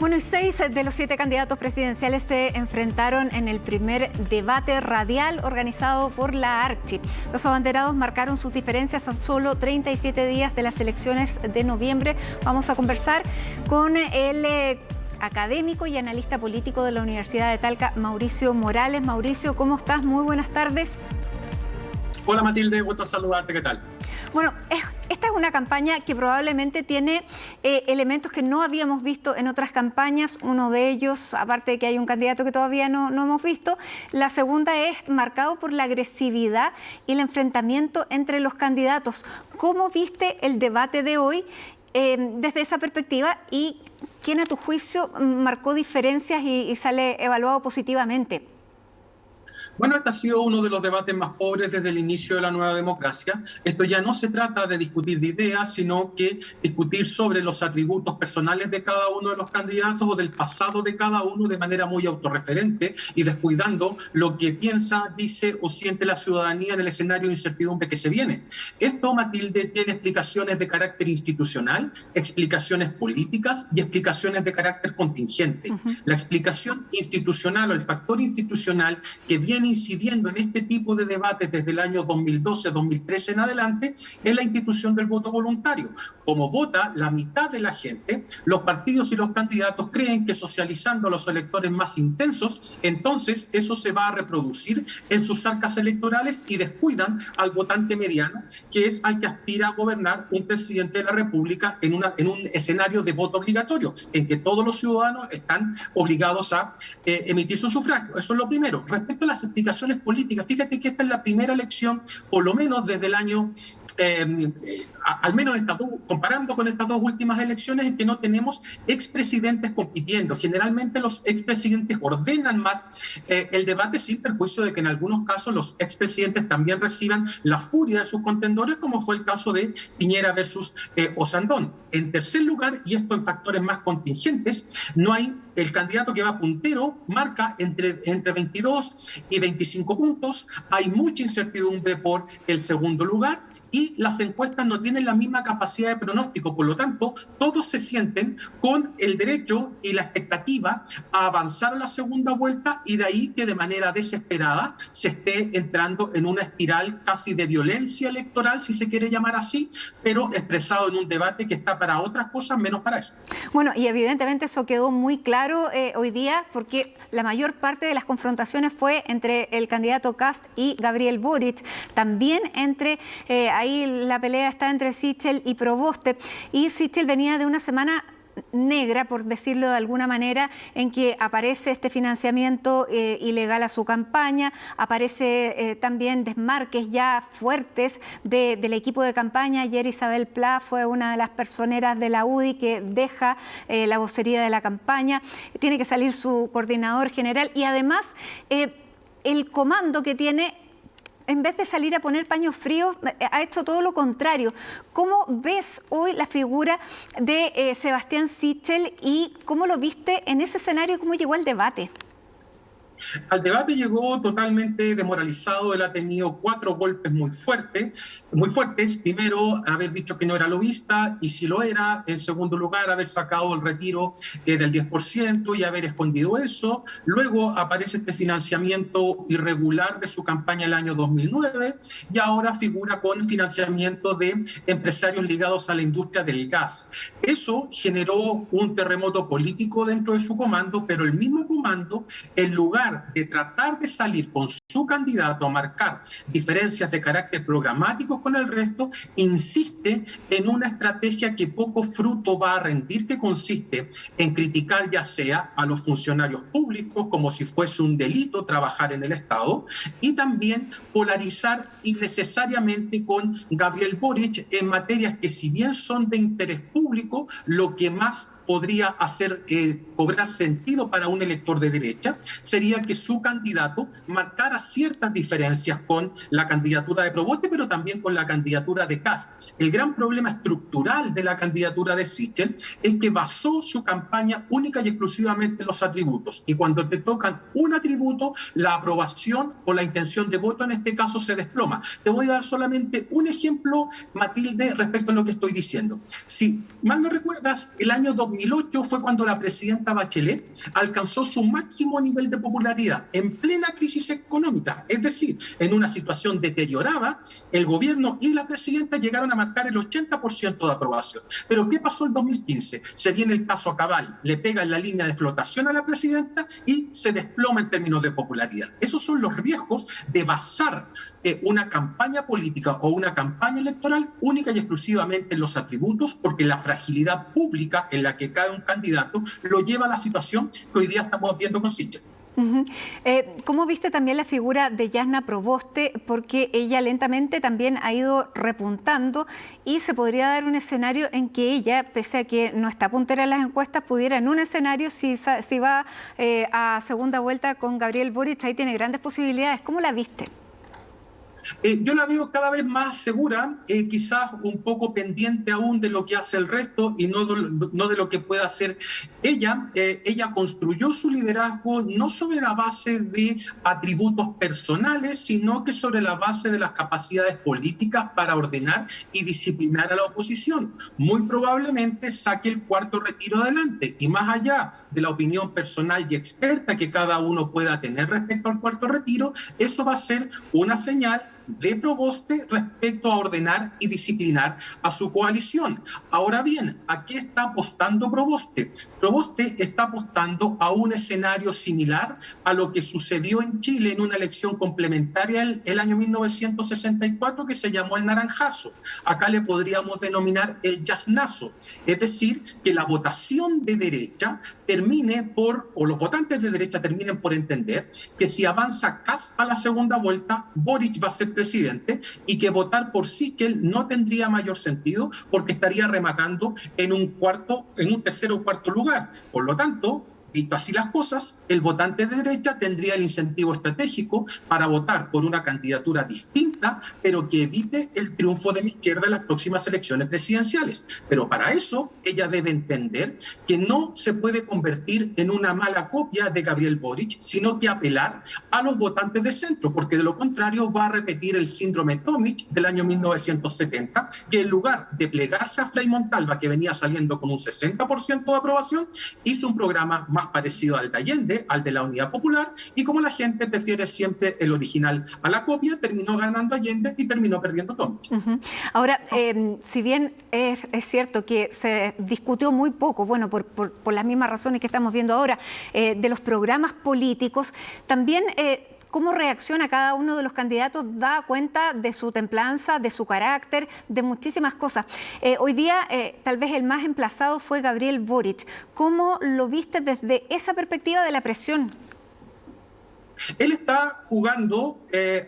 Bueno, y 6 de los 7 candidatos presidenciales se enfrentaron en el primer debate radial organizado por la Archi. Los abanderados marcaron sus diferencias a solo 37 días de las elecciones de noviembre. Vamos a conversar con el académico y analista político de la Universidad de Talca, Mauricio Morales. Mauricio, ¿cómo estás? Muy buenas tardes. Hola Matilde, gusto saludarte, ¿qué tal? Bueno, esta es una campaña que probablemente tiene elementos que no habíamos visto en otras campañas. Uno de ellos, aparte de que hay un candidato que todavía no hemos visto, la segunda es marcado por la agresividad y el enfrentamiento entre los candidatos. ¿Cómo viste el debate de hoy desde esa perspectiva y quién a tu juicio marcó diferencias y sale evaluado positivamente? Bueno, este ha sido uno de los debates más pobres desde el inicio de la nueva democracia. Esto ya no se trata de discutir de ideas, sino que discutir sobre los atributos personales de cada uno de los candidatos o del pasado de cada uno de manera muy autorreferente y descuidando lo que piensa, dice o siente la ciudadanía en el escenario de incertidumbre que se viene. Esto, Matilde, tiene explicaciones de carácter institucional, explicaciones políticas y explicaciones de carácter contingente. La explicación institucional o el factor institucional que viene incidiendo en este tipo de debates desde el año 2012-2013 en adelante es la institución del voto voluntario. Como vota la mitad de la gente, los partidos y los candidatos creen que socializando a los electores más intensos, entonces eso se va a reproducir en sus arcas electorales y descuidan al votante mediano, que es al que aspira a gobernar un presidente de la República en un escenario de voto obligatorio, en que todos los ciudadanos están obligados a emitir su sufragio. Eso es lo primero. Respecto a las explicaciones políticas, fíjate que esta es la primera elección, por lo menos desde el año, al menos comparando con estas dos últimas elecciones, en que no tenemos expresidentes compitiendo. Generalmente los expresidentes ordenan más el debate, sin perjuicio de que en algunos casos los expresidentes también reciban la furia de sus contendores, como fue el caso de Piñera versus Osandón. En tercer lugar, y esto en factores más contingentes, no hay el candidato que va puntero, marca entre 22 y 25 puntos. Hay mucha incertidumbre por el segundo lugar y las encuestas no tienen la misma capacidad de pronóstico. Por lo tanto, todos se sienten con el derecho y la expectativa a avanzar a la segunda vuelta y de ahí que de manera desesperada se esté entrando en una espiral casi de violencia electoral, si se quiere llamar así, pero expresado en un debate que está para otras cosas menos para eso. Bueno, y evidentemente eso quedó muy claro hoy día porque la mayor parte de las confrontaciones fue entre el candidato Kast y Gabriel Boric. También ahí la pelea está entre Sichel y Proboste. Y Sichel venía de una semana negra, por decirlo de alguna manera, en que aparece este financiamiento ilegal a su campaña, aparece también desmarques ya fuertes del equipo de campaña. Ayer Isabel Pla fue una de las personeras de la UDI que deja la vocería de la campaña, tiene que salir su coordinador general y además el comando que tiene, en vez de salir a poner paños fríos, ha hecho todo lo contrario. ¿Cómo ves hoy la figura de Sebastián Sichel y cómo lo viste en ese escenario, cómo llegó al debate? Al debate llegó totalmente desmoralizado. Él ha tenido 4 golpes muy fuertes. Primero, haber dicho que no era lobista, y si lo era. En segundo lugar, haber sacado el retiro del 10% y haber escondido eso. Luego aparece este financiamiento irregular de su campaña el año 2009 y ahora figura con financiamiento de empresarios ligados a la industria del gas. Eso generó un terremoto político dentro de su comando, pero el mismo comando, en lugar de tratar de salir con su candidato a marcar diferencias de carácter programático con el resto, insiste en una estrategia que poco fruto va a rendir, que consiste en criticar ya sea a los funcionarios públicos como si fuese un delito trabajar en el Estado, y también polarizar innecesariamente con Gabriel Boric en materias que, si bien son de interés público, lo que más podría hacer cobrar sentido para un elector de derecha sería quería que su candidato marcara ciertas diferencias con la candidatura de Proboste, pero también con la candidatura de Kast. El gran problema estructural de la candidatura de Sichel es que basó su campaña única y exclusivamente en los atributos. Y cuando te tocan un atributo, la aprobación o la intención de voto en este caso se desploma. Te voy a dar solamente un ejemplo, Matilde, respecto a lo que estoy diciendo. Si mal no recuerdas, el año 2008 fue cuando la presidenta Bachelet alcanzó su máximo nivel de popularidad en plena crisis económica. Es decir, en una situación deteriorada, el gobierno y la presidenta llegaron a marcar el 80% de aprobación. Pero ¿qué pasó en 2015? Se viene el caso Cabal, le pega en la línea de flotación a la presidenta y se desploma en términos de popularidad. Esos son los riesgos de basar una campaña política o una campaña electoral única y exclusivamente en los atributos, porque la fragilidad pública en la que cae un candidato lo lleva a la situación que hoy día estamos viendo con Sichel. ¿Cómo viste también la figura de Jasna Proboste? Porque ella lentamente también ha ido repuntando y se podría dar un escenario en que ella, pese a que no está puntera en las encuestas, pudiera en un escenario, si va a segunda vuelta con Gabriel Boric, ahí tiene grandes posibilidades. ¿Cómo la viste? Yo la veo cada vez más segura, quizás un poco pendiente aún de lo que hace el resto y no de lo que pueda hacer ella. Ella construyó su liderazgo no sobre la base de atributos personales, sino que sobre la base de las capacidades políticas para ordenar y disciplinar a la oposición. Muy probablemente saque el cuarto retiro adelante, y más allá de la opinión personal y experta que cada uno pueda tener respecto al cuarto retiro, eso va a ser una señal de Proboste respecto a ordenar y disciplinar a su coalición. Ahora bien, ¿a qué está apostando Proboste? Proboste está apostando a un escenario similar a lo que sucedió en Chile en una elección complementaria el año 1964 que se llamó el naranjazo. Acá le podríamos denominar el yaznazo. Es decir, que la votación de derecha los votantes de derecha terminen por entender que si avanza Kast a la segunda vuelta, Boric va a ser presidente y que votar por Sichel no tendría mayor sentido porque estaría rematando en un tercer o cuarto lugar. Por lo tanto, visto así las cosas, el votante de derecha tendría el incentivo estratégico para votar por una candidatura distinta, pero que evite el triunfo de la izquierda en las próximas elecciones presidenciales. Pero para eso, ella debe entender que no se puede convertir en una mala copia de Gabriel Boric, sino que apelar a los votantes de centro, porque de lo contrario va a repetir el síndrome Tomic del año 1970, que en lugar de plegarse a Frei Montalva, que venía saliendo con un 60% de aprobación, hizo un programa más parecido al de Allende, al de la Unidad Popular, y como la gente prefiere siempre el original a la copia, terminó ganando Allende y terminó perdiendo Tomic. Ahora, si bien es cierto que se discutió muy poco, bueno, por las mismas razones que estamos viendo ahora, de los programas políticos, también cómo reacciona cada uno de los candidatos da cuenta de su templanza, de su carácter, de muchísimas cosas. Hoy día, tal vez el más emplazado fue Gabriel Boric. ¿Cómo lo viste desde esa perspectiva de la presión? Él está jugando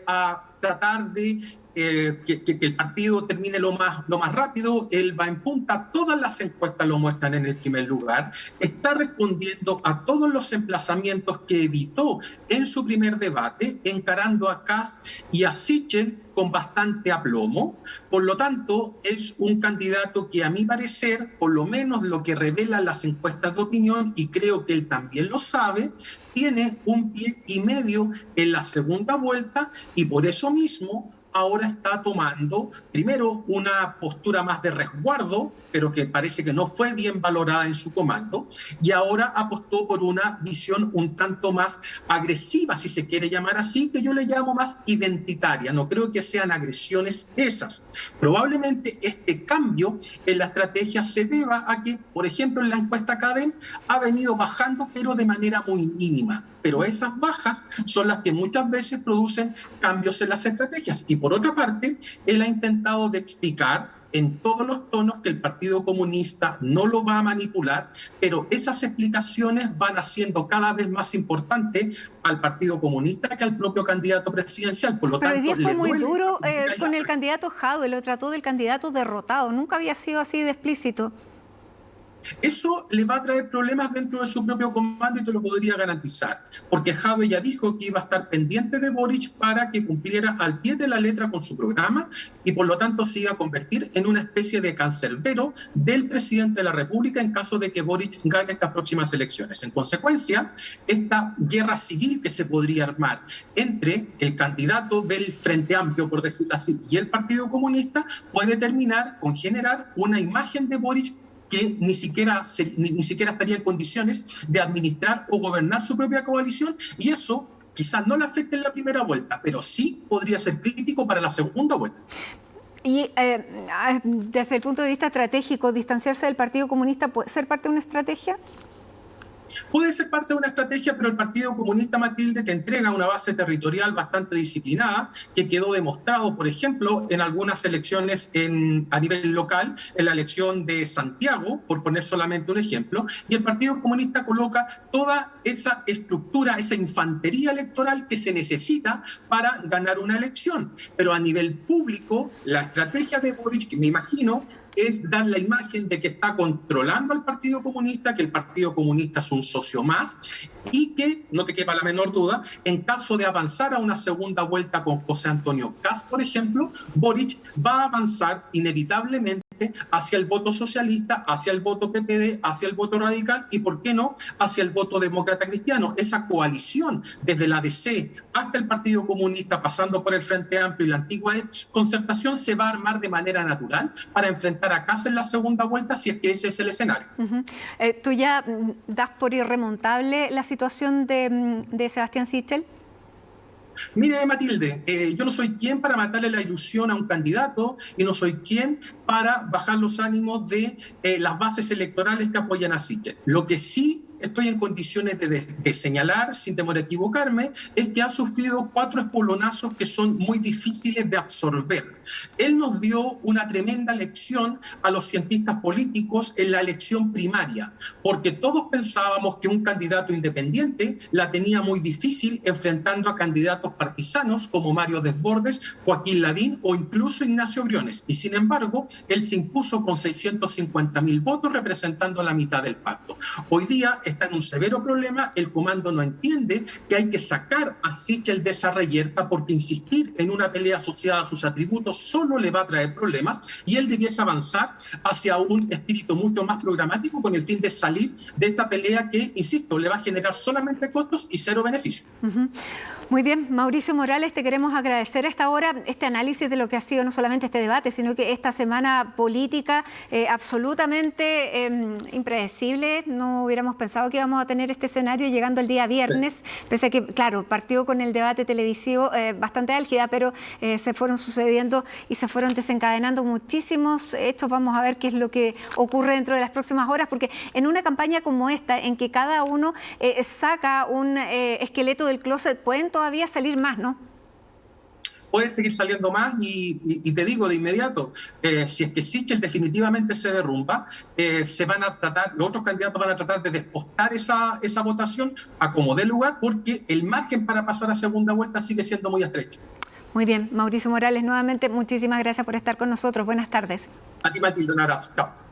a tratar de que el partido termine lo más rápido. Él va en punta, todas las encuestas lo muestran en el primer lugar, está respondiendo a todos los emplazamientos que evitó en su primer debate, encarando a Kast y a Sichel con bastante aplomo. Por lo tanto, es un candidato que a mi parecer, por lo menos lo que revelan las encuestas de opinión, y creo que él también lo sabe, tiene un pie y medio en la segunda vuelta, y por eso mismo ahora está tomando primero una postura más de resguardo, pero que parece que no fue bien valorada en su comando, y ahora apostó por una visión un tanto más agresiva, si se quiere llamar así, que yo le llamo más identitaria. No creo que sean agresiones esas. Probablemente este cambio en la estrategia se deba a que, por ejemplo, en la encuesta CADEM ha venido bajando, pero de manera muy mínima. Pero esas bajas son las que muchas veces producen cambios en las estrategias. Y por otra parte, él ha intentado de explicar en todos los tonos que el Partido Comunista no lo va a manipular, pero esas explicaciones van haciendo cada vez más importante al Partido Comunista que al propio candidato presidencial. Por lo pero tanto, hoy día fue muy duro con el candidato Jadwe, lo trató del candidato derrotado, nunca había sido así de explícito. Eso le va a traer problemas dentro de su propio comando y te lo podría garantizar, porque Jadwe ya dijo que iba a estar pendiente de Boric para que cumpliera al pie de la letra con su programa y por lo tanto se iba a convertir en una especie de cancerbero del presidente de la República en caso de que Boric gane estas próximas elecciones. En consecuencia, esta guerra civil que se podría armar entre el candidato del Frente Amplio, por decirlo así, y el Partido Comunista puede terminar con generar una imagen de Boric que ni siquiera estaría en condiciones de administrar o gobernar su propia coalición, y eso quizás no le afecte en la primera vuelta, pero sí podría ser crítico para la segunda vuelta. Y desde el punto de vista estratégico, ¿distanciarse del Partido Comunista puede ser parte de una estrategia? Puede ser parte de una estrategia, pero el Partido Comunista, Matilde, te entrega una base territorial bastante disciplinada, que quedó demostrado, por ejemplo, en algunas elecciones a nivel local, en la elección de Santiago, por poner solamente un ejemplo, y el Partido Comunista coloca toda esa estructura, esa infantería electoral que se necesita para ganar una elección. Pero a nivel público, la estrategia de Boric, que me imagino, es dar la imagen de que está controlando al Partido Comunista, que el Partido Comunista es un socio más y que, no te quepa la menor duda, en caso de avanzar a una segunda vuelta con José Antonio Kast, por ejemplo, Boric va a avanzar inevitablemente hacia el voto socialista, hacia el voto PPD, hacia el voto radical y, ¿por qué no?, hacia el voto demócrata cristiano. Esa coalición desde la DC hasta el Partido Comunista, pasando por el Frente Amplio y la antigua Concertación, se va a armar de manera natural para enfrentar a Kast en la segunda vuelta, si es que ese es el escenario. ¿Tú ya das por irremontable la situación de Sebastián Sichel? Mire, Matilde, yo no soy quien para matarle la ilusión a un candidato y no soy quien para bajar los ánimos de las bases electorales que apoyan a Sichel. Lo que sí estoy en condiciones de señalar, sin temor a equivocarme, es que ha sufrido 4 espolonazos que son muy difíciles de absorber. Él nos dio una tremenda lección a los cientistas políticos en la elección primaria, porque todos pensábamos que un candidato independiente la tenía muy difícil enfrentando a candidatos partisanos como Mario Desbordes, Joaquín Lavín o incluso Ignacio Briones. Y sin embargo, él se impuso con 650.000 votos representando a la mitad del pacto. Hoy día está en un severo problema, el comando no entiende que hay que sacar a Sichel de esa reyerta porque insistir en una pelea asociada a sus atributos solo le va a traer problemas y él debiese avanzar hacia un espíritu mucho más programático con el fin de salir de esta pelea que, insisto, le va a generar solamente costos y cero beneficios. Muy bien, Mauricio Morales, te queremos agradecer a esta hora este análisis de lo que ha sido no solamente este debate, sino que esta semana política absolutamente impredecible. No hubiéramos pensado que íbamos a tener este escenario llegando el día viernes, pese a que, claro, partió con el debate televisivo bastante álgida, pero se fueron sucediendo y se fueron desencadenando muchísimos hechos. Vamos a ver qué es lo que ocurre dentro de las próximas horas, porque en una campaña como esta, en que cada uno saca un esqueleto del closet, pueden todavía salir más, ¿no? Puede seguir saliendo más y te digo de inmediato, si es que Sichel definitivamente se derrumba, los otros candidatos van a tratar de despostar esa votación a como dé lugar, porque el margen para pasar a segunda vuelta sigue siendo muy estrecho. Muy bien, Mauricio Morales, nuevamente muchísimas gracias por estar con nosotros. Buenas tardes. A ti, Matilde, un abrazo. Chao.